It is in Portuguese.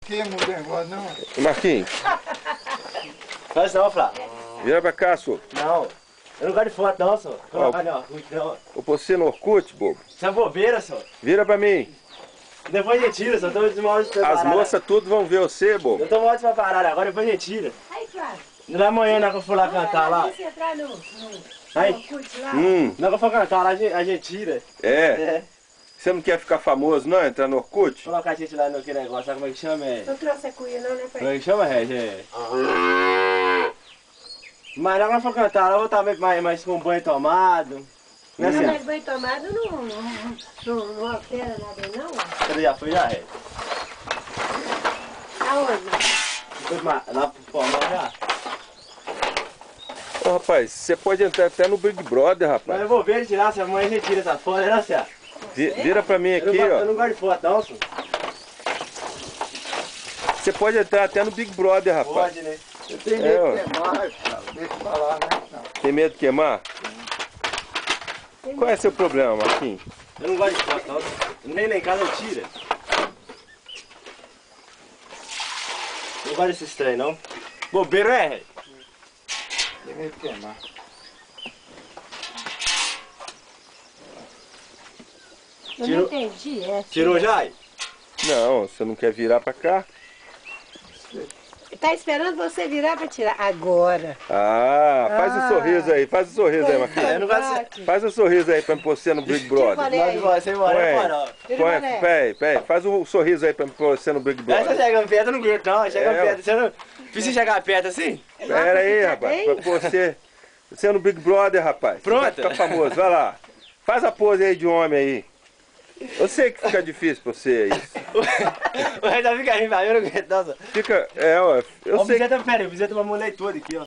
queima o negócio, não. Marquinhos, Faz não, Flávio. vira pra cá, senhor. Não. Eu não gosto de foto, não, senhor. Colocar não, não. Vou pôr você no Orkut, bobo. Isso é bobeira, senhor. Vira pra mim. Depois a gente tira, senhor. Eu tô mal As despreparado. moças tudo vão ver você, bobo. Eu tô mal despreparado agora, depois a gente tira. Aí, Flávio. Não é amanhã, não, que eu for lá cantar lá. Você entrar no Aí. Orkut lá. Não, que eu for cantar lá, a gente tira. É. Você não quer ficar famoso, não? Entrar no Orkut? Colocar a gente lá no que negócio, sabe como é que chama? Não trouxe a cuia não, né, pai? Como é que chama, Regi? Mas não, quando eu for cantar lá, eu vou estar mais com banho tomado. Né, Não, senhor? mas banho tomado não altera nada aí, não? Você já foi, já, Regi? Aonde? Foi lá pro formal já? Ô, rapaz, você pode entrar até no Big Brother, Mas rapaz. eu vou ver ele tirar, se amanhã a gente tira essa foto, né, senhor? Vira pra mim aqui, Eu ó. não gosto de foto, não, senhor. Você pode entrar até no Big Brother, rapaz. Pode, né? Eu tenho É, medo ó. de queimar, cara. Deixa eu falar, né? Não. Tem medo de queimar? Qual é seu problema, Marquinhos? Eu não gosto de foto, não. Nem lá em casa eu tiro. Não gosto desse trem, não. Bobeiro é, Regi? Tem medo de queimar. Eu Tirou- não entendi, é. Tirou já? Aí? Não, você não quer virar pra cá? Tá esperando você virar pra tirar. Agora. Ah, faz um sorriso aí, faz um sorriso aí, Marquinhos. Eu não gosto de Faz um sorriso aí pra me pôr você no Big Brother. boné. Não, de você embora, Ué. é fora. Peraí, faz um sorriso aí pra me pôr você no Big Essa Brother. chegando perto, eu não aguento, não. Chega É, perto. Você não... Precisa chegar perto assim? Pera aí, Fica rapaz, bem? pra pôr você no Big Brother, rapaz. Você vai Pronto. ficar famoso, vai lá. Faz a pose aí de homem aí. Eu sei que fica difícil pra você aí. O Regi já fica rindo, eu não aguento, não. Fica, ó, eu Ó, o sei que Bizeta, pera aí, o Bizeta vai molhar todo aqui, ó.